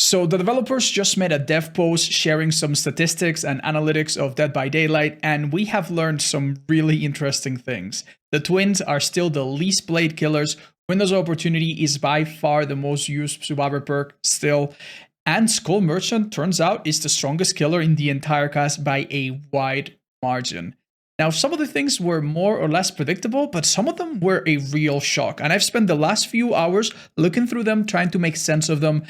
So the developers just made a dev post sharing some statistics and analytics of Dead by Daylight, and we have learned some really interesting things. The twins are still the least played killers. Windows Opportunity is by far the most used survivor perk still. And Skull Merchant, turns out, is the strongest killer in the entire cast by a wide margin. Now, some of the things were more or less predictable, but some of them were a real shock. And I've spent the last few hours looking through them, trying to make sense of them.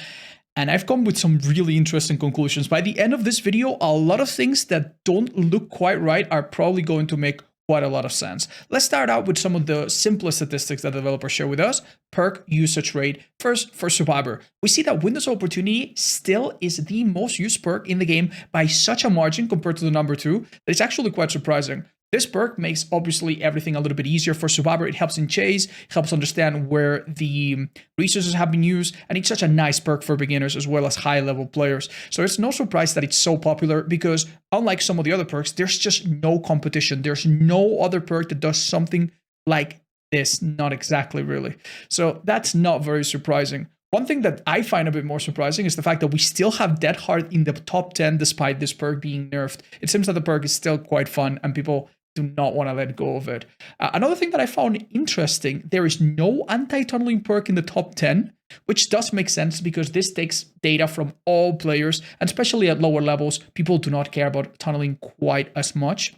And I've come with some really interesting conclusions. By the end of this video, a lot of things that don't look quite right are probably going to make quite a lot of sense. Let's start out with some of the simplest statistics that developers share with us. Perk usage rate. First, for Survivor, we see that Windows Opportunity still is the most used perk in the game by such a margin compared to the number 2 that it's actually quite surprising. This perk makes obviously everything a little bit easier for Survivor. It helps in chase, helps understand where the resources have been used, and it's such a nice perk for beginners as well as high-level players. So it's no surprise that it's so popular because unlike some of the other perks, there's just no competition. There's no other perk that does something like this. Not exactly, really. So that's not very surprising. One thing that I find a bit more surprising is the fact that we still have Dead Hard in the top 10 despite this perk being nerfed. It seems that the perk is still quite fun and people do not want to let go of it. Another thing that I found interesting, there is no anti-tunneling perk in the top 10, which does make sense because this takes data from all players, and especially at lower levels, people do not care about tunneling quite as much.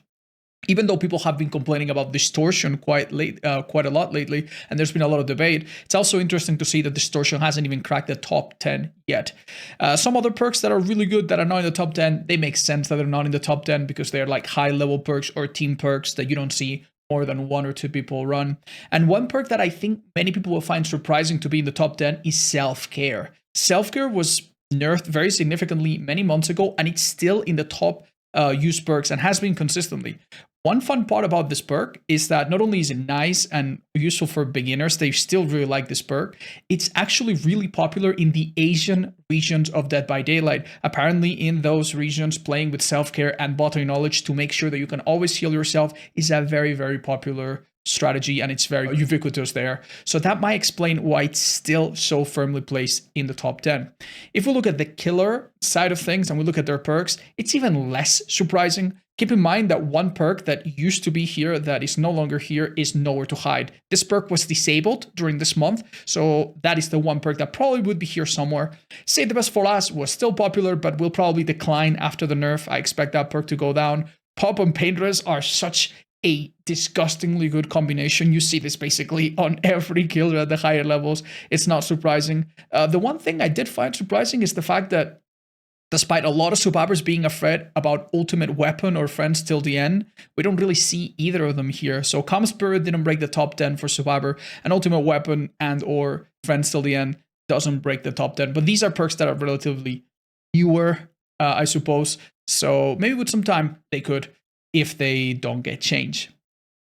Even though people have been complaining about distortion quite a lot lately, and there's been a lot of debate, it's also interesting to see that distortion hasn't even cracked the top 10 yet. Some other perks that are really good that are not in the top 10, they make sense that they're not in the top 10 because they're like high-level perks or team perks that you don't see more than 1 or 2 people run. And one perk that I think many people will find surprising to be in the top 10 is Self-Care. Self-Care was nerfed very significantly many months ago, and it's still in the top used perks and has been consistently. One fun part about this perk is that not only is it nice and useful for beginners, they still really like this perk, it's actually really popular in the Asian regions of Dead by Daylight. Apparently in those regions, playing with self-care and botany knowledge to make sure that you can always heal yourself is a very, very popular strategy, and it's very ubiquitous there. So that might explain why it's still so firmly placed in the top 10. If we look at the killer side of things and we look at their perks, it's even less surprising. Keep in mind that one perk that used to be here that is no longer here is Nowhere to Hide. This perk was disabled during this month, so that is the one perk that probably would be here somewhere. Save the Best for Last was still popular, but will probably decline after the nerf. I expect that perk to go down. Pop and Paintress are such a disgustingly good combination. You see this basically on every killer at the higher levels. It's not surprising. The one thing I did find surprising is the fact that despite a lot of survivors being afraid about Ultimate Weapon or Friends Till the End, we don't really see either of them here. So Calm Spirit didn't break the top 10 for Survivor, and Ultimate Weapon and or Friends Till the End doesn't break the top 10. But these are perks that are relatively newer, I suppose. So maybe with some time they could, if they don't get changed.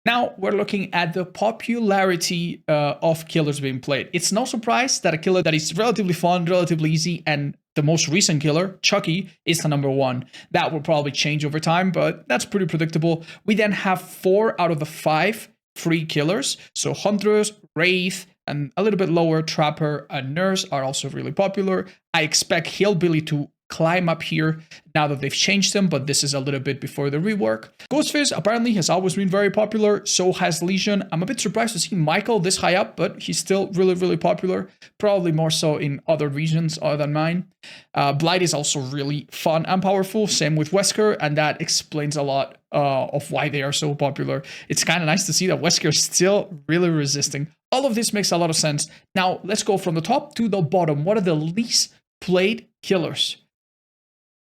Now we're looking at the popularity of killers being played. It's no surprise that a killer that is relatively fun, relatively easy, and the most recent killer, Chucky, is the number 1. That will probably change over time, but that's pretty predictable. We then have 4 out of the 5 free killers. So Huntress, Wraith, and a little bit lower, Trapper and Nurse are also really popular. I expect Hillbilly to climb up here now that they've changed them, but this is a little bit before the rework. Ghostface apparently has always been very popular, so has Legion. I'm a bit surprised to see Michael this high up, but he's still really, really popular, probably more so in other regions other than mine. Blight is also really fun and powerful, same with Wesker, and that explains a lot of why they are so popular. It's kind of nice to see that Wesker is still really resisting. All of this makes a lot of sense. Now, let's go from the top to the bottom. What are the least played killers?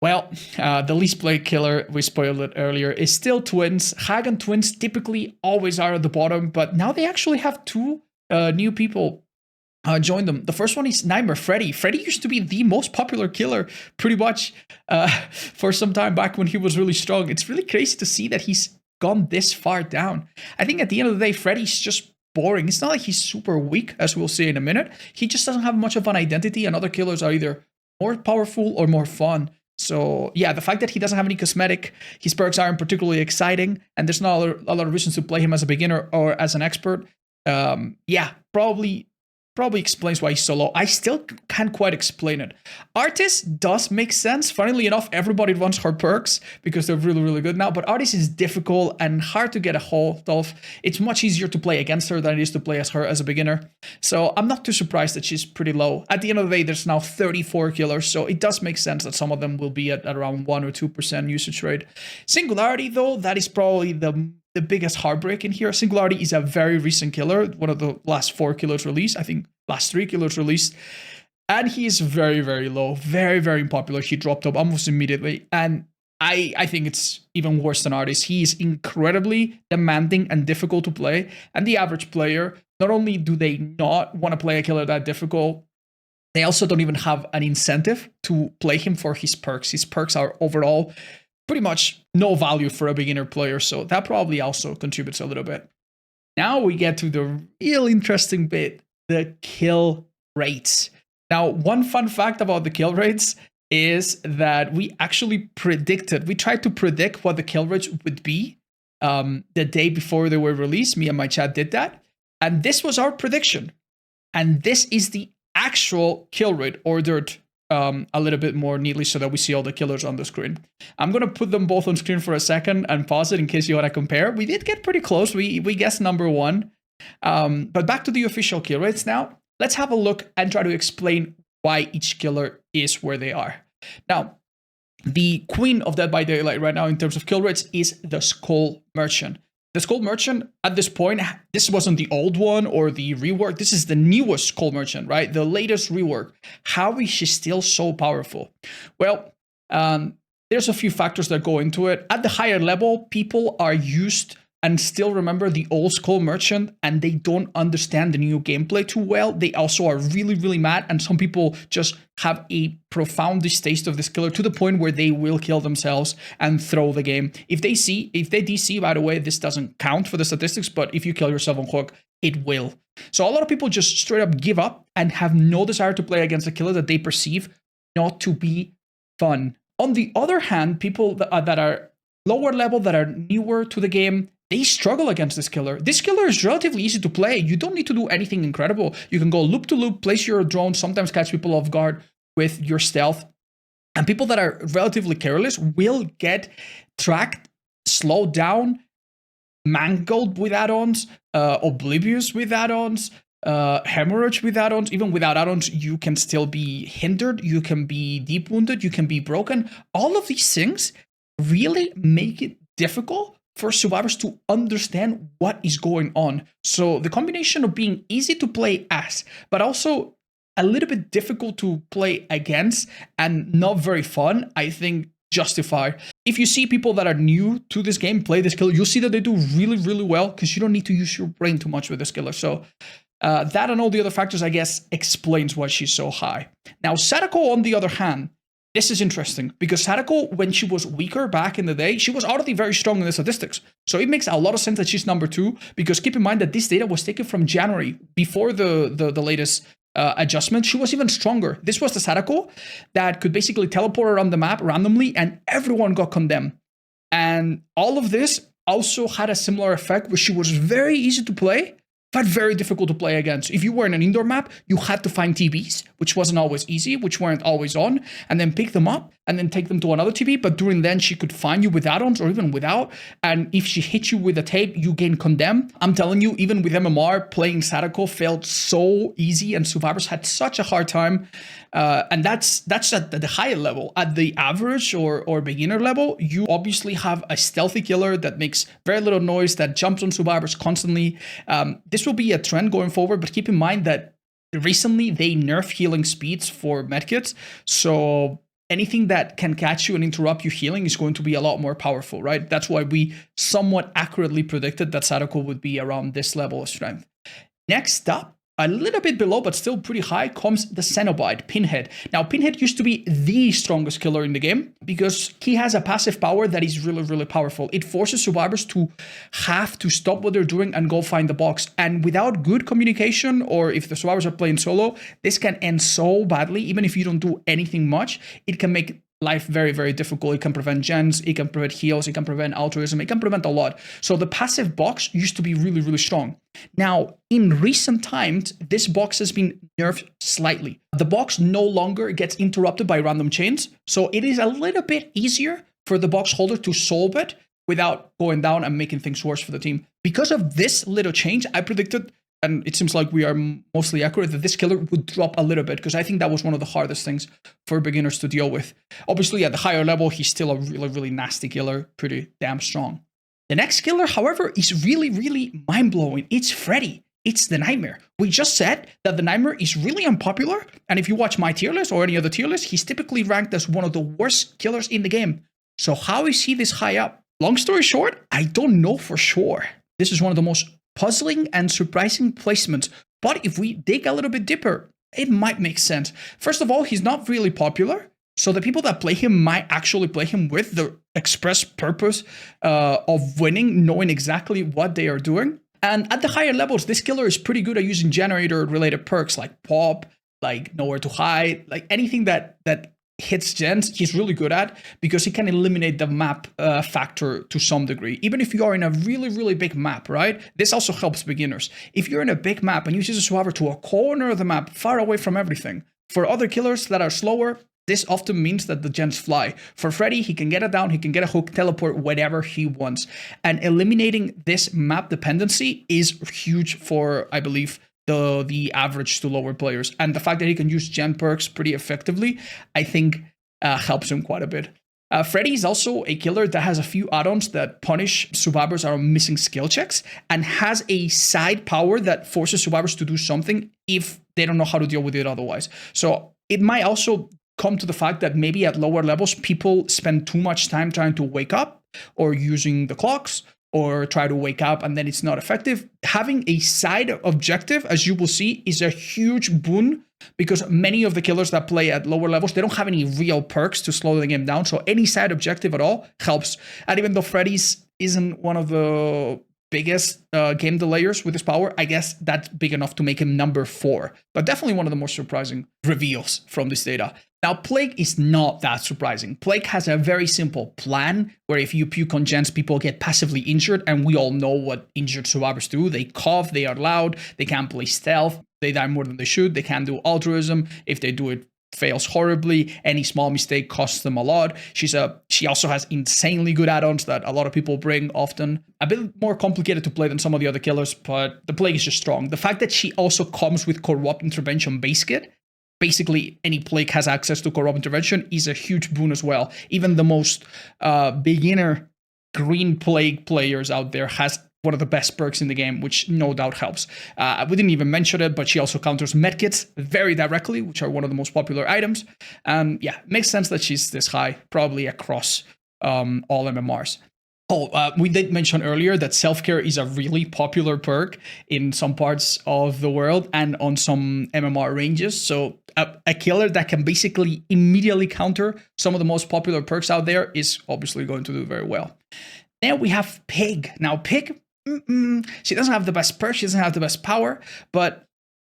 Well, the least played killer, we spoiled it earlier, is still Twins. Hagen Twins typically always are at the bottom, but now they actually have 2 new people join them. The first one is Nightmare Freddy. Freddy used to be the most popular killer pretty much for some time back when he was really strong. It's really crazy to see that he's gone this far down. I think at the end of the day, Freddy's just boring. It's not like he's super weak, as we'll see in a minute. He just doesn't have much of an identity, and other killers are either more powerful or more fun. So yeah, the fact that he doesn't have any cosmetic, his perks aren't particularly exciting, and there's not a lot of reasons to play him as a beginner or as an expert. Yeah, probably probably explains why he's so low. I still can't quite explain it. Artist does make sense. Funnily enough, everybody wants her perks because they're really, really good now. But Artist is difficult and hard to get a hold of. It's much easier to play against her than it is to play as her as a beginner. So I'm not too surprised that she's pretty low. At the end of the day, there's now 34 killers. So it does make sense that some of them will be at around 1 or 2% usage rate. Singularity, though, that is probably the biggest heartbreak in here. Singularity is a very recent killer, one of the last 4 killers released, I think last 3 killers released, and he is very, very low, very, very unpopular. He dropped up almost immediately, and I think it's even worse than Artist. He is incredibly demanding and difficult to play, and the average player, not only do they not want to play a killer that difficult, they also don't even have an incentive to play him for his perks. His perks are overall pretty much no value for a beginner player, so that probably also contributes a little bit. Now we get to the real interesting bit, the kill rates. Now, one fun fact about the kill rates is that we actually we tried to predict what the kill rates would be the day before they were released. Me and my chat did that, and this was our prediction. And this is the actual kill rate ordered a little bit more neatly so that we see all the killers on the screen. I'm going to put them both on screen for a second and pause it in case you want to compare. We did get pretty close. We guessed number 1. But back to the official kill rates now. Let's have a look and try to explain why each killer is where they are. Now, the queen of Dead by Daylight right now in terms of kill rates is the Skull Merchant. The Skull Merchant, at this point, this wasn't the old one or the rework. This is the newest Skull Merchant, right? The latest rework. How is she still so powerful? Well, there's a few factors that go into it. At the higher level, people are used and still remember the old Skull Merchant, and they don't understand the new gameplay too well. They also are really, really mad, and some people just have a profound distaste of this killer to the point where they will kill themselves and throw the game. If they DC, by the way, this doesn't count for the statistics, but if you kill yourself on hook, it will. So a lot of people just straight up give up and have no desire to play against a killer that they perceive not to be fun. On the other hand, people that are lower level, that are newer to the game, they struggle against this killer. This killer is relatively easy to play. You don't need to do anything incredible. You can go loop to loop, place your drone, sometimes catch people off guard with your stealth. And people that are relatively careless will get tracked, slowed down, mangled with add-ons, oblivious with add-ons, hemorrhage with add-ons. Even without add-ons, you can still be hindered, you can be deep wounded, you can be broken. All of these things really make it difficult for survivors to understand what is going on. So the combination of being easy to play as, but also a little bit difficult to play against and not very fun, I think justify. If you see people that are new to this game play this killer, you'll see that they do really, really well because you don't need to use your brain too much with this killer. So that and all the other factors, I guess, explains why she's so high. Now, Sadako, on the other hand, this is interesting because Sadako, when she was weaker back in the day, she was already very strong in the statistics. So it makes a lot of sense that she's number 2 because keep in mind that this data was taken from January before the latest adjustment. She was even stronger. This was the Sadako that could basically teleport around the map randomly and everyone got condemned. And all of this also had a similar effect where she was very easy to play, but very difficult to play against. If you were in an indoor map, you had to find TBs, which wasn't always easy, which weren't always on, and then pick them up and then take them to another TB. But during then, she could find you with add-ons or even without. And if she hit you with a tape, you gain condemn. I'm telling you, even with MMR, playing Sadako felt so easy and survivors had such a hard time. And that's at the higher level. At the average or beginner level, you obviously have a stealthy killer that makes very little noise, that jumps on survivors constantly. This will be a trend going forward, but keep in mind that recently they nerf healing speeds for medkits. So anything that can catch you and interrupt you healing is going to be a lot more powerful, right? That's why we somewhat accurately predicted that Sadako would be around this level of strength. Next up, a little bit below, but still pretty high, comes the Cenobite, Pinhead. Now, Pinhead used to be the strongest killer in the game because he has a passive power that is really, really powerful. It forces survivors to have to stop what they're doing and go find the box. And without good communication, or if the survivors are playing solo, this can end so badly. Even if you don't do anything much, it can make life very, very difficult. It can prevent gens, it can prevent heals, it can prevent altruism, it can prevent a lot. So the passive box used to be really, really strong. Now, in recent times, this box has been nerfed slightly. The box no longer gets interrupted by random chains, so it is a little bit easier for the box holder to solve it without going down and making things worse for the team. Because of this little change, I predicted, and it seems like we are mostly accurate, that this killer would drop a little bit, because I think that was one of the hardest things for beginners to deal with. Obviously, at the higher level, he's still a really, really nasty killer, pretty damn strong. The next killer, however, is really, really mind-blowing. It's Freddy. It's the Nightmare. We just said that the Nightmare is really unpopular, and if you watch my tier list or any other tier list, he's typically ranked as one of the worst killers in the game. So how is he this high up? Long story short, I don't know for sure. This is one of the most puzzling and surprising placements, but if we dig a little bit deeper, it might make sense. First of all, he's not really popular, so the people that play him might actually play him with the express purpose of winning, knowing exactly what they are doing. And at the higher levels, this killer is pretty good at using generator-related perks like Pop, like Nowhere to Hide, like anything that hits gens, he's really good at, because he can eliminate the map factor to some degree. Even if you are in a really, really big map, right? This also helps beginners. If you're in a big map and you use a survivor to a corner of the map, far away from everything, for other killers that are slower, this often means that the gens fly. For Freddy, he can get it down, he can get a hook, teleport whenever he wants. And eliminating this map dependency is huge for, I believe, the average to lower players. And the fact that he can use gen perks pretty effectively, I think helps him quite a bit. Freddy is also a killer that has a few add-ons that punish survivors that are missing skill checks, and has a side power that forces survivors to do something if they don't know how to deal with it otherwise. So it might also come to the fact that maybe at lower levels, people spend too much time trying to wake up or using the clocks, or try to wake up and then it's not effective. Having a side objective, as you will see, is a huge boon, because many of the killers that play at lower levels, they don't have any real perks to slow the game down. So any side objective at all helps. And even though Freddy's isn't one of the biggest game delayers with his power, I guess that's big enough to make him number 4. But definitely one of the most surprising reveals from this data. Now, Plague is not that surprising. Plague has a very simple plan where if you puke on gens, people get passively injured, and we all know what injured survivors do. They cough, they are loud, they can't play stealth, they die more than they should, they can't do altruism. If they do it, fails horribly. Any small mistake costs them a lot. She also has insanely good add-ons that a lot of people bring often. A bit more complicated to play than some of the other killers, but the Plague is just strong. The fact that she also comes with Corrupt Intervention base kit, basically any Plague has access to Corrupt Intervention, is a huge boon as well. Even the most beginner green Plague players out there has one of the best perks in the game, which no doubt helps. We didn't even mention it, but she also counters medkits very directly, which are one of the most popular items. And yeah, it makes sense that she's this high, probably across all MMRs. We did mention earlier that self-care is a really popular perk in some parts of the world and on some MMR ranges. So a killer that can basically immediately counter some of the most popular perks out there is obviously going to do very well. Then we have Pig. Now, Pig, she doesn't have the best perk, she doesn't have the best power, but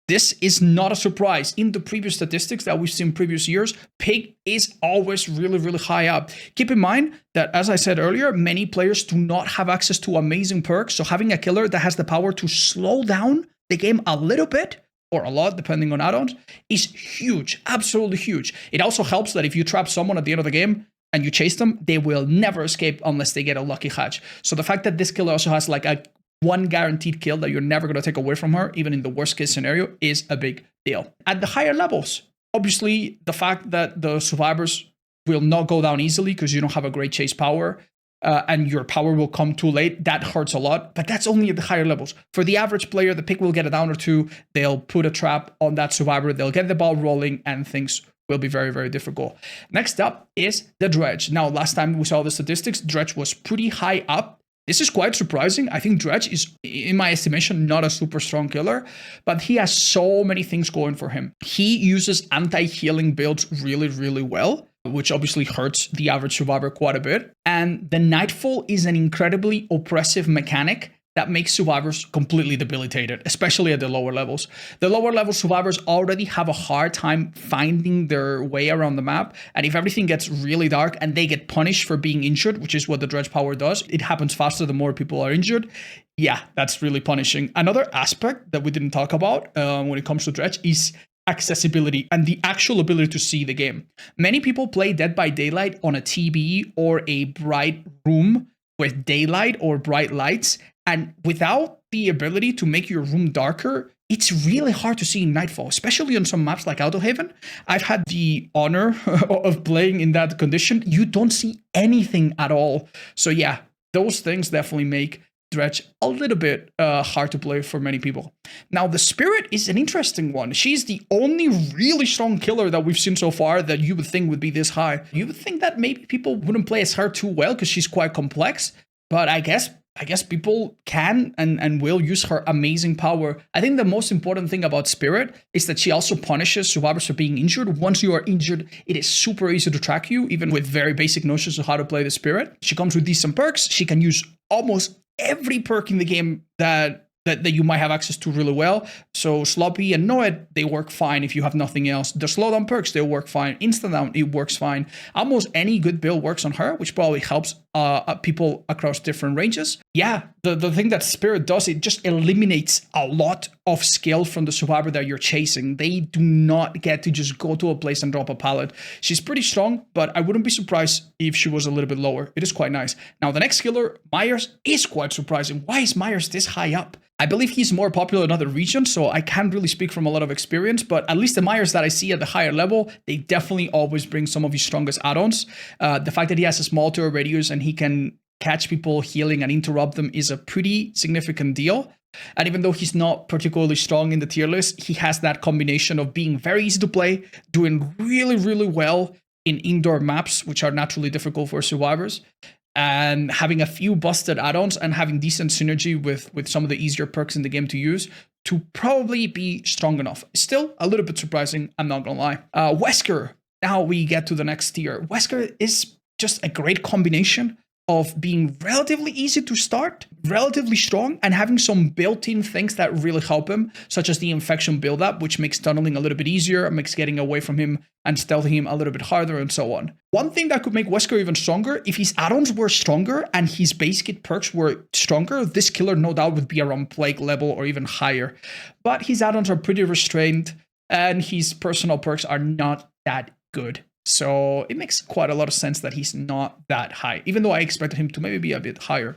this is not a surprise. In the previous statistics that we've seen in previous years, Pig is always really, really high up. Keep in mind that, as I said earlier, many players do not have access to amazing perks, so having a killer that has the power to slow down the game a little bit, or a lot, depending on add-ons, is huge, absolutely huge. It also helps that if you trap someone at the end of the game, and you chase them, they will never escape unless they get a lucky hatch. So the fact that this killer also has like a one guaranteed kill that you're never going to take away from her, even in the worst case scenario, is a big deal. At the higher levels, obviously the fact that the survivors will not go down easily because you don't have a great chase power, and your power will come too late, that hurts a lot, but that's only at the higher levels. For the average player, the pick will get a down or two, they'll put a trap on that survivor, they'll get the ball rolling, and things will be very, very difficult. Next up is the Dredge. Now, last time we saw the statistics, Dredge was pretty high up. This is quite surprising. I think Dredge is, in my estimation, not a super strong killer, but he has so many things going for him. He uses anti-healing builds really, really well, which obviously hurts the average survivor quite a bit. And the Nightfall is an incredibly oppressive mechanic that makes survivors completely debilitated, especially at the lower levels. The lower level survivors already have a hard time finding their way around the map, and if everything gets really dark and they get punished for being injured, which is what the dredge power does, it happens faster the more people are injured. Yeah, that's really punishing. Another aspect that we didn't talk about when it comes to dredge is accessibility and the actual ability to see the game. Many people play Dead by Daylight on a TV or a bright room with daylight or bright lights, and without the ability to make your room darker, it's really hard to see in Nightfall, especially on some maps like Autohaven. I've had the honor of playing in that condition. You don't see anything at all. So yeah, those things definitely make dredge a little bit hard to play for many people. Now, the Spirit is an interesting one. She's the only really strong killer that we've seen so far that you would think would be this high. You would think that maybe people wouldn't play as her too well because she's quite complex, but I guess people can and will use her amazing power. I think the most important thing about Spirit is that she also punishes survivors for being injured. Once you are injured, it is super easy to track you, even with very basic notions of how to play the Spirit. She comes with decent perks. She can use almost every perk in the game that you might have access to really well. So Sloppy and Noed, they work fine if you have nothing else. The slowdown perks, they work fine. Instant down, it works fine. Almost any good build works on her, which probably helps people across different ranges. Yeah, the thing that Spirit does, it just eliminates a lot of skill from the survivor that you're chasing. They do not get to just go to a place and drop a pallet. She's pretty strong, but I wouldn't be surprised if she was a little bit lower. It is quite nice. Now, the next killer, Myers, is quite surprising. Why is Myers this high up? I believe he's more popular in other regions, so I can't really speak from a lot of experience, but at least the Myers that I see at the higher level, they definitely always bring some of his strongest add-ons. The fact that he has a small turret radius and he can catch people healing and interrupt them is a pretty significant deal. And even though he's not particularly strong in the tier list, he has that combination of being very easy to play, doing really, really well in indoor maps, which are naturally difficult for survivors, and having a few busted add-ons and having decent synergy with some of the easier perks in the game to use to probably be strong enough. Still a little bit surprising, I'm not gonna lie. Wesker, now we get to the next tier. Wesker is just a great combination of being relatively easy to start, relatively strong, and having some built-in things that really help him, such as the infection build-up, which makes tunneling a little bit easier, makes getting away from him and stealthing him a little bit harder, and so on. One thing that could make Wesker even stronger, if his add-ons were stronger and his base kit perks were stronger, this killer no doubt would be around Plague level or even higher. But his add-ons are pretty restrained, and his personal perks are not that good. So it makes quite a lot of sense that he's not that high, even though I expected him to maybe be a bit higher.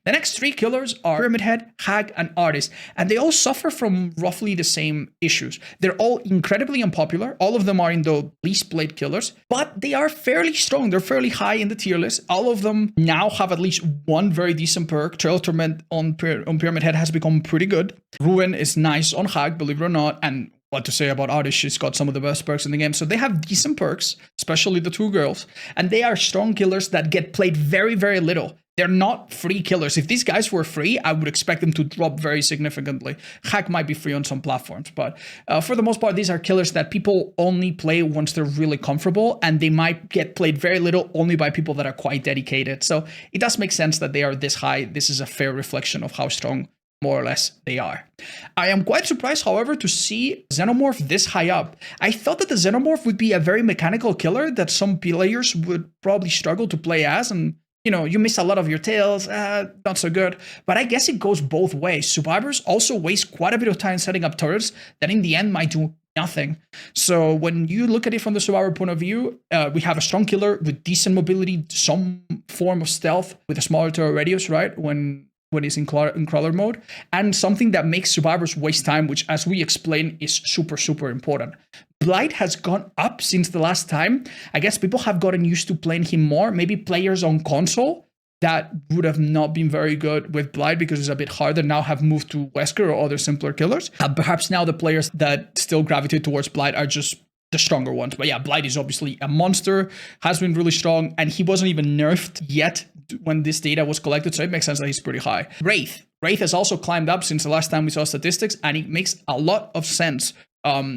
The next three killers are Pyramid Head, Hag, and Artist, and they all suffer from roughly the same issues. They're all incredibly unpopular. All of them are in the least played killers, but they are fairly strong. They're fairly high in the tier list. All of them now have at least one very decent perk. Trail Torment on Pyramid Head has become pretty good. Ruin is nice on Hag, believe it or not, and what to say about Artist, she's got some of the best perks in the game. So they have decent perks, especially the two girls, and they are strong killers that get played very, very little. They're not free killers. If these guys were free, I would expect them to drop very significantly. Hack might be free on some platforms, but for the most part, these are killers that people only play once they're really comfortable, and they might get played very little only by people that are quite dedicated. So it does make sense that they are this high. This is a fair reflection of how strong more or less they are. I am quite surprised, however, to see Xenomorph this high up. I thought that the Xenomorph would be a very mechanical killer that some players would probably struggle to play as, and you know, you miss a lot of your tails, not so good. But I guess it goes both ways. Survivors also waste quite a bit of time setting up turrets that in the end might do nothing. So when you look at it from the survivor point of view, we have a strong killer with decent mobility, some form of stealth with a smaller turret radius, right? When it's in crawler mode, and something that makes survivors waste time, which, as we explained, is super, super important. Blight has gone up since the last time. I guess people have gotten used to playing him more. Maybe players on console that would have not been very good with Blight because it's a bit harder now have moved to Wesker or other simpler killers. Perhaps now the players that still gravitate towards Blight are just the stronger ones. But yeah, Blight is obviously a monster, has been really strong, and he wasn't even nerfed yet when this data was collected, so it makes sense that he's pretty high. Wraith has also climbed up since the last time we saw statistics, and it makes a lot of sense.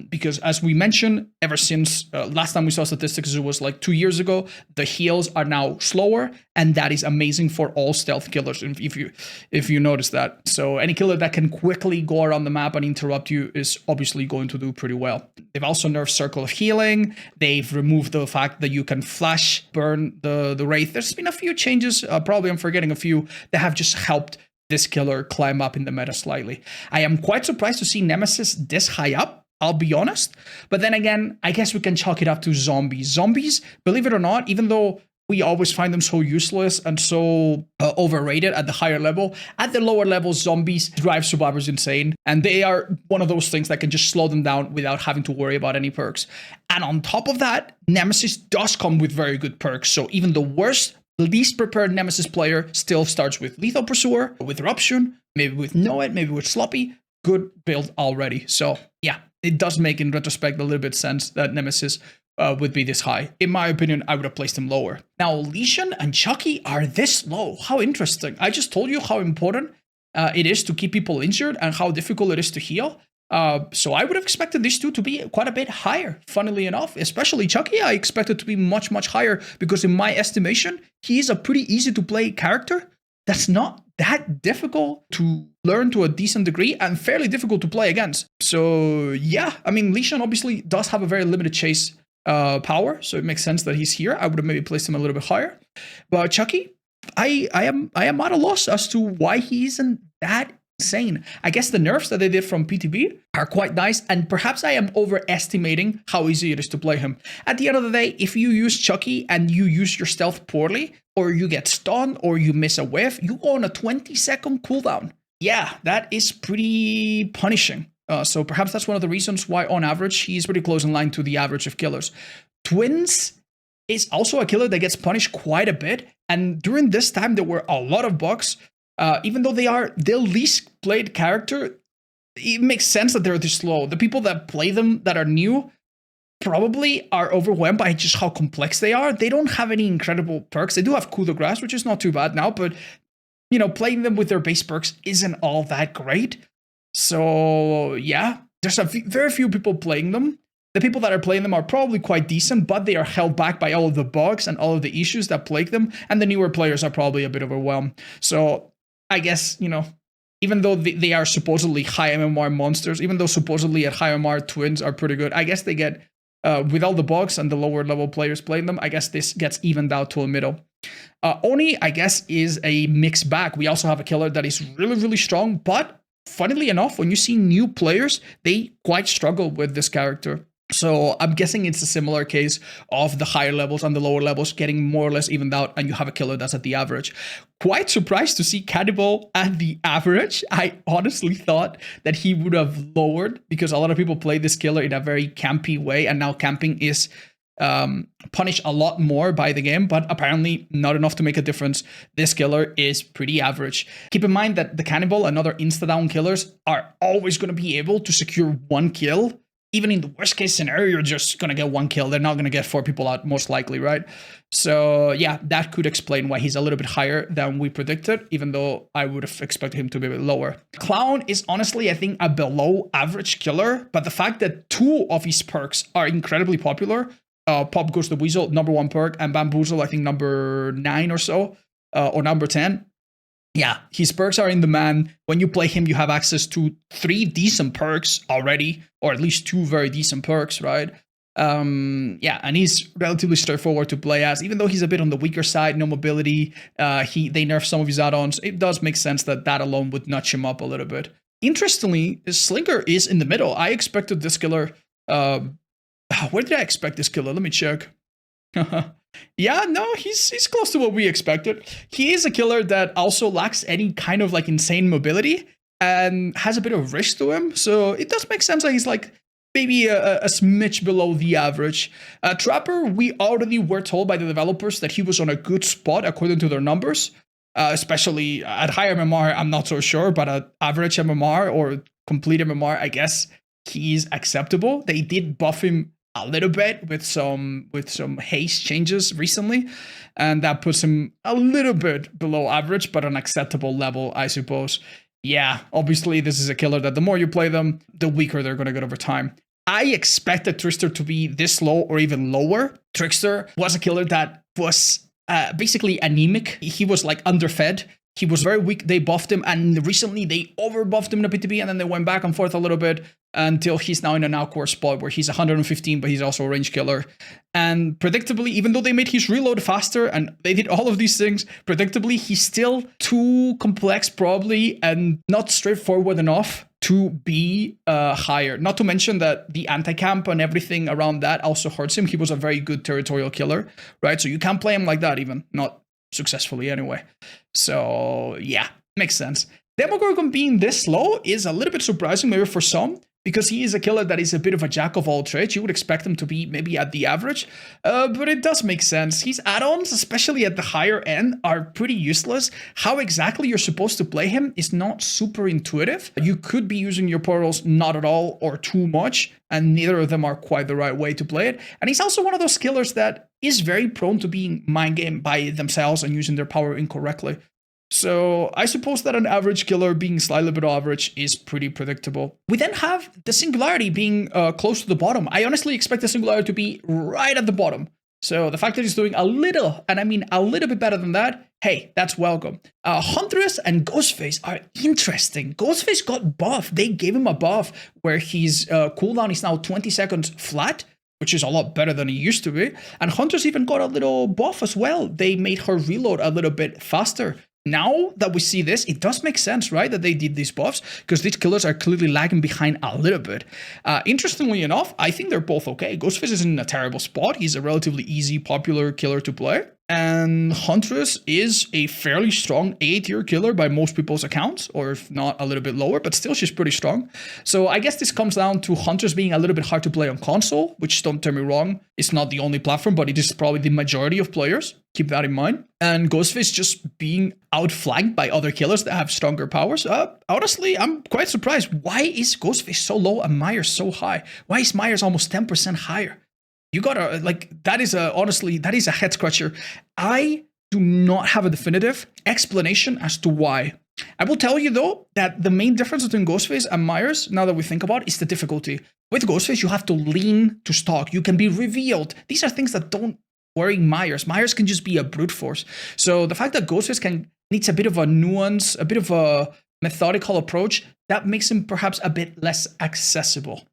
Because as we mentioned, ever since last time we saw statistics, it was like 2 years ago, the heals are now slower, and that is amazing for all stealth killers, if you notice that. So any killer that can quickly go around the map and interrupt you is obviously going to do pretty well. They've also nerfed Circle of Healing. They've removed the fact that you can flash burn the Wraith. There's been a few changes, probably I'm forgetting a few, that have just helped this killer climb up in the meta slightly. I am quite surprised to see Nemesis this high up, I'll be honest. But then again, I guess we can chalk it up to zombies. Zombies, believe it or not, even though we always find them so useless and so overrated at the higher level, at the lower level, zombies drive survivors insane. And they are one of those things that can just slow them down without having to worry about any perks. And on top of that, Nemesis does come with very good perks. So even the worst, least prepared Nemesis player still starts with Lethal Pursuer, with Eruption, maybe with Know It, maybe with Sloppy. Good build already. So yeah, it does make in retrospect a little bit sense that Nemesis would be this high. In my opinion, I would have placed him lower. Now, Lesion and Chucky are this low. How interesting. I just told you how important it is to keep people injured and how difficult it is to heal. So I would have expected these two to be quite a bit higher, funnily enough. Especially Chucky, I expected to be much, much higher because in my estimation, he is a pretty easy to play character that's not that difficult to learn to a decent degree and fairly difficult to play against. So yeah, I mean, Lesion obviously does have a very limited chase power, so it makes sense that he's here. I would have maybe placed him a little bit higher. But Chucky, I am at a loss as to why he isn't that insane. I guess the nerfs that they did from PTB are quite nice, and perhaps I am overestimating how easy it is to play him. At the end of the day, if you use Chucky and you use your stealth poorly, or you get stunned, or you miss a whiff, you go on a 20-second cooldown. Yeah, that is pretty punishing. So perhaps that's one of the reasons why, on average, he's pretty close in line to the average of killers. Twins is also a killer that gets punished quite a bit, and during this time, there were a lot of bugs. Even though they are the least played character, it makes sense that they're this slow. The people that play them that are new probably are overwhelmed by just how complex they are. They don't have any incredible perks. They do have Coup de Grace, which is not too bad now, but you know, playing them with their base perks isn't all that great. So yeah, there's very few people playing them. The people that are playing them are probably quite decent, but they are held back by all of the bugs and all of the issues that plague them, and the newer players are probably a bit overwhelmed. So I guess, you know, even though they are supposedly high MMR monsters, even though supposedly at high MMR twins are pretty good, I guess they get, with all the bugs and the lower level players playing them, I guess this gets evened out to a middle. Oni, I guess, is a mixed bag. We also have a killer that is really, really strong, but funnily enough, when you see new players, they quite struggle with this character. So I'm guessing it's a similar case of the higher levels and the lower levels getting more or less evened out, and you have a killer that's at the average. Quite surprised to see Cannibal at the average. I honestly thought that he would have lowered because a lot of people play this killer in a very campy way, and now camping is punished a lot more by the game, but apparently not enough to make a difference. This killer is pretty average. Keep in mind that the Cannibal and other insta-down killers are always going to be able to secure one kill. Even in the worst case scenario, you're just going to get one kill. They're not going to get 4 people out, most likely, right? So yeah, that could explain why he's a little bit higher than we predicted, even though I would have expected him to be a bit lower. Clown is honestly, I think, a below average killer, but the fact that 2 of his perks are incredibly popular, Pop Goes the Weasel, #1 perk, and Bamboozle, I think number 9 or so, or number 10. Yeah, his perks are in demand. When you play him, you have access to 3 decent perks already, or at least 2 very decent perks, right? Yeah, and he's relatively straightforward to play as, even though he's a bit on the weaker side, no mobility. They nerf some of his add-ons. It does make sense that that alone would notch him up a little bit. Interestingly, Slinker is in the middle. I expected this killer. Where did I expect this killer? Let me check. Yeah, no, he's close to what we expected. He is a killer that also lacks any kind of like insane mobility and has a bit of risk to him. So it does make sense that he's like maybe a smidge below the average. Trapper, we already were told by the developers that he was on a good spot according to their numbers, especially at higher MMR. I'm not so sure, but at average MMR or complete MMR, I guess he's acceptable. They did buff him a little bit with some haste changes recently, and that puts him a little bit below average, but an acceptable level, I suppose. Yeah, obviously this is a killer that the more you play them, the weaker they're going to get over time. I expected Trickster to be this low or even lower. Trickster was a killer that was basically anemic. He was like underfed. He was very weak. They buffed him, and recently they over buffed him in the PTB, and then they went back and forth a little bit until he's now in an outcore spot where he's 115, but he's also a range killer. And predictably, even though they made his reload faster and they did all of these things, predictably, he's still too complex probably and not straightforward enough to be higher. Not to mention that the anti-camp and everything around that also hurts him. He was a very good territorial killer, right? So you can't play him like that even, not successfully anyway. So yeah, makes sense. Demogorgon being this low is a little bit surprising maybe for some, because he is a killer that is a bit of a jack of all trades. You would expect him to be maybe at the average, but it does make sense. His add-ons, especially at the higher end, are pretty useless. How exactly you're supposed to play him is not super intuitive. You could be using your portals not at all or too much, and neither of them are quite the right way to play it. And he's also one of those killers that is very prone to being mind gamed by themselves and using their power incorrectly. So I suppose that an average killer being slightly below average is pretty predictable. We then have the Singularity being close to the bottom. I honestly expect the Singularity to be right at the bottom. So the fact that he's doing a little, and I mean a little bit better than that, hey, that's welcome. Huntress and Ghostface are interesting. Ghostface got buff. They gave him a buff where his cooldown is now 20 seconds flat, which is a lot better than it used to be. And Huntress even got a little buff as well. They made her reload a little bit faster. Now that we see this, it does make sense, right, that they did these buffs, because these killers are clearly lagging behind a little bit. Interestingly enough, I think they're both okay. Ghostface is in a terrible spot. He's a relatively easy, popular killer to play. And Huntress is a fairly strong A-tier killer by most people's accounts, or if not a little bit lower, but still she's pretty strong. So I guess this comes down to Huntress being a little bit hard to play on console, which, don't get me wrong, it's not the only platform, but it is probably the majority of players. Keep that in mind. And Ghostface just being outflanked by other killers that have stronger powers. Honestly, I'm quite surprised. Why is Ghostface so low and Myers so high? Why is Myers almost 10% higher? You gotta, like, honestly, that is a head scratcher. I do not have a definitive explanation as to why. I will tell you, though, that the main difference between Ghostface and Myers, now that we think about it, is the difficulty. With Ghostface, you have to lean to stalk. You can be revealed. These are things that don't worry Myers. Myers can just be a brute force. So the fact that Ghostface needs a bit of a nuance, a bit of a methodical approach, that makes him perhaps a bit less accessible.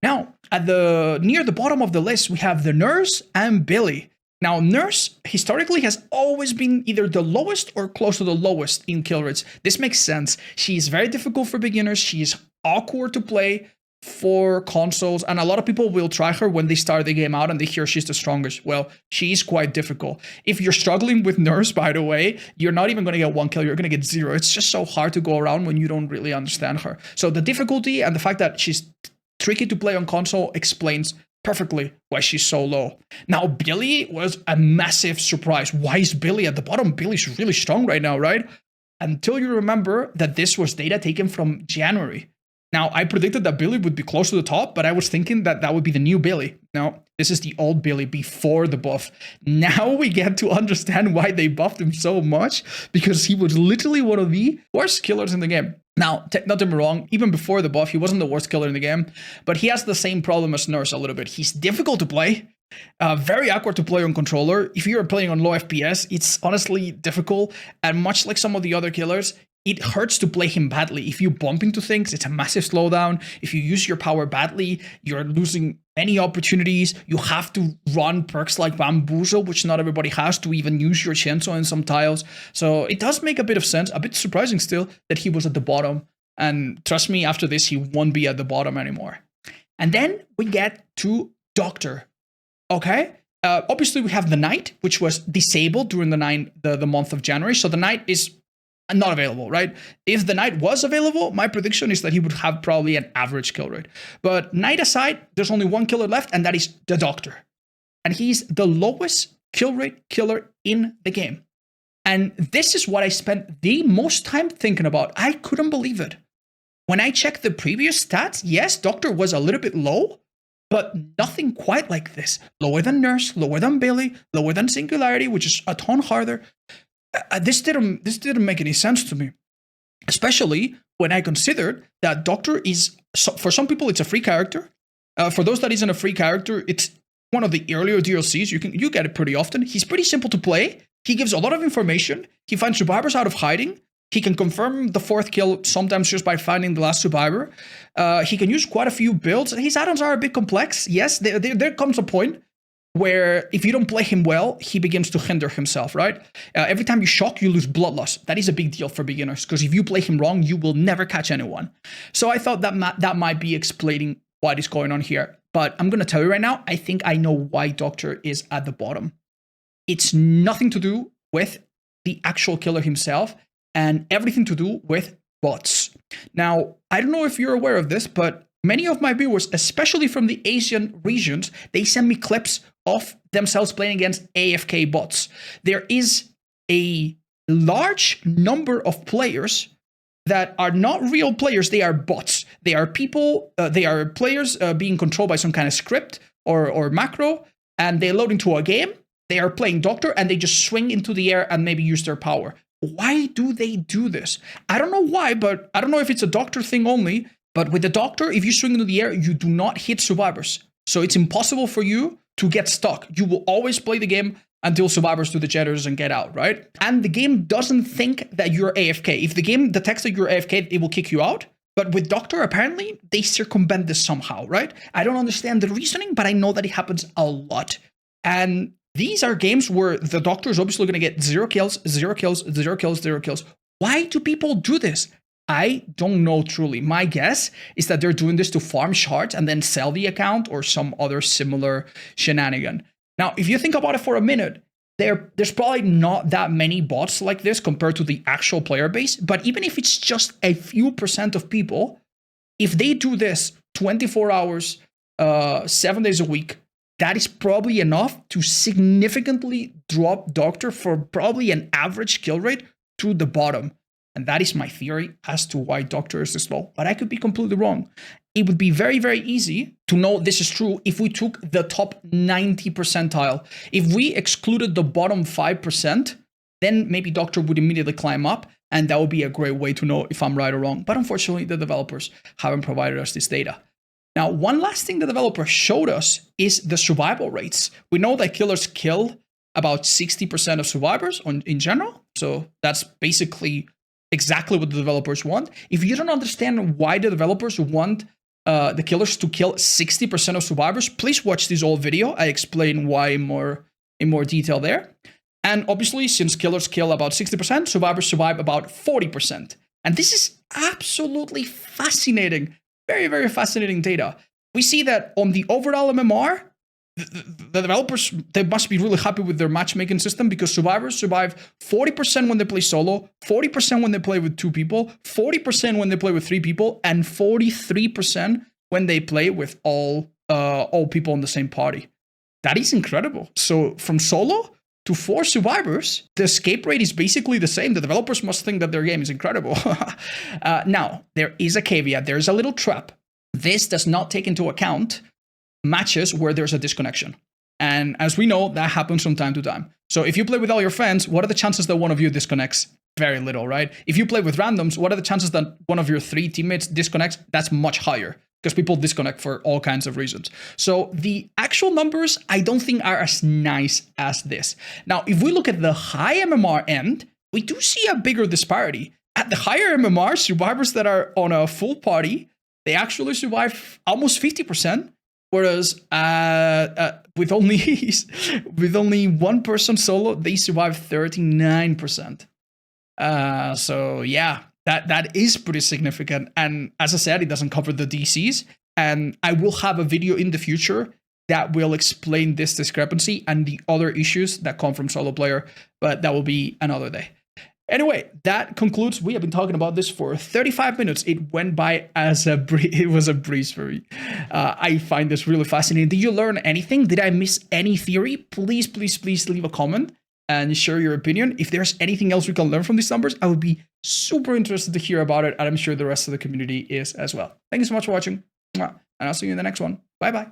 Now, near the bottom of the list, we have the Nurse and Billy. Now, Nurse historically has always been either the lowest or close to the lowest in kill rates. This makes sense. She is very difficult for beginners. She is awkward to play for consoles, and a lot of people will try her when they start the game out and they hear she's the strongest. Well, she is quite difficult. If you're struggling with Nurse, by the way, you're not even going to get one kill, you're going to get 0. It's just so hard to go around when you don't really understand her. So the difficulty and the fact that she's tricky to play on console explains perfectly why she's so low. Now, Billy was a massive surprise. Why is Billy at the bottom? Billy's really strong right now, right? Until you remember that this was data taken from January. Now, I predicted that Billy would be close to the top, but I was thinking that that would be the new Billy. No, this is the old Billy before the buff. Now we get to understand why they buffed him so much, because he was literally one of the worst killers in the game. Now, not get me wrong, even before the buff, he wasn't the worst killer in the game, but he has the same problem as Nurse a little bit. He's difficult to play, very awkward to play on controller. If you're playing on low FPS, it's honestly difficult, and much like some of the other killers, it hurts to play him badly. If you bump into things, it's a massive slowdown. If you use your power badly, you're losing many opportunities. You have to run perks like Bamboozle, which not everybody has, to even use your Chainsaw in some tiles. So it does make a bit of sense, a bit surprising still, that he was at the bottom. And trust me, after this, he won't be at the bottom anymore. And then we get to Doctor. Okay? Obviously, we have the Knight, which was disabled during the month of January. So the Knight is not available, right? If the Knight was available, my prediction is that he would have probably an average kill rate. But Knight aside, there's only one killer left, and that is the Doctor. And he's the lowest kill rate killer in the game. And this is what I spent the most time thinking about. I couldn't believe it. When I checked the previous stats, yes, Doctor was a little bit low, but nothing quite like this. Lower than Nurse, lower than Billy, lower than Singularity, which is a ton harder. This didn't make any sense to me, especially when I considered that Doctor is, for some people, it's a free character. For those that isn't a free character, it's one of the earlier DLCs. You get it pretty often. He's pretty simple to play. He gives a lot of information. He finds survivors out of hiding. He can confirm the 4th kill sometimes just by finding the last survivor. He can use quite a few builds. His add-ons are a bit complex. Yes, there comes a point where if you don't play him well, he begins to hinder himself, right? Every time you shock, you lose blood loss. That is a big deal for beginners, because if you play him wrong, you will never catch anyone. So I thought that might be explaining what is going on here. But I'm going to tell you right now, I think I know why Doctor is at the bottom. It's nothing to do with the actual killer himself and everything to do with bots. Now, I don't know if you're aware of this, but many of my viewers, especially from the Asian regions, they send me clips of themselves playing against AFK bots. There is a large number of players that are not real players, they are bots. They are people, they are players being controlled by some kind of script or macro, and they load into a game, they are playing Doctor, and they just swing into the air and maybe use their power. Why do they do this? I don't know why, but I don't know if it's a Doctor thing only, but with the Doctor, if you swing into the air, you do not hit survivors. So it's impossible for you to get stuck. You will always play the game until survivors do the jitters and get out, right? And the game doesn't think that you're AFK. If the game detects that you're AFK, it will kick you out. But with Doctor, apparently, they circumvent this somehow, right? I don't understand the reasoning, but I know that it happens a lot. And these are games where the Doctor is obviously going to get 0 kills, 0 kills, 0 kills, 0 kills. Why do people do this? I don't know truly. My guess is that they're doing this to farm shards and then sell the account or some other similar shenanigan. Now, if you think about it for a minute, there's probably not that many bots like this compared to the actual player base. But even if it's just a few % of people, if they do this 24 hours, 7 days a week, that is probably enough to significantly drop Doctor for probably an average kill rate to the bottom. And that is my theory as to why Doctor is this low. But I could be completely wrong. It would be very, very easy to know this is true if we took the top 90 percentile. If we excluded the bottom 5%, then maybe Doctor would immediately climb up. And that would be a great way to know if I'm right or wrong. But unfortunately, the developers haven't provided us this data. Now, one last thing the developer showed us is the survival rates. We know that killers kill about 60% of survivors in general. So that's basically exactly what the developers want. If you don't understand why the developers want the killers to kill 60% of survivors, please watch this old video. I explain why in more detail there. And obviously, since killers kill about 60%, survivors survive about 40%. And this is absolutely fascinating. Very, very fascinating data. We see that on the overall MMR, the developers, they must be really happy with their matchmaking system, because survivors survive 40% when they play solo, 40% when they play with 2 people, 40% when they play with 3 people, and 43% when they play with all people in the same party. That is incredible. So from solo to 4 survivors, the escape rate is basically the same. The developers must think that their game is incredible. Now, there is a caveat. There is a little trap. This does not take into account matches where there's a disconnection. And as we know, that happens from time to time. So if you play with all your friends, what are the chances that one of you disconnects? Very little, right? If you play with randoms, what are the chances that one of your 3 teammates disconnects? That's much higher, because people disconnect for all kinds of reasons. So the actual numbers, I don't think are as nice as this. Now, if we look at the high MMR end, we do see a bigger disparity. At the higher MMR, survivors that are on a full party, they actually survive almost 50%. Whereas with only one person solo, they survive 39%. So yeah, that is pretty significant. And as I said, it doesn't cover the DCs. And I will have a video in the future that will explain this discrepancy and the other issues that come from solo player, but that will be another day. Anyway, that concludes. We have been talking about this for 35 minutes. It went by as it was a breeze for me. I find this really fascinating. Did you learn anything? Did I miss any theory? Please, please, please leave a comment and share your opinion. If there's anything else we can learn from these numbers, I would be super interested to hear about it. And I'm sure the rest of the community is as well. Thank you so much for watching. And I'll see you in the next one. Bye-bye.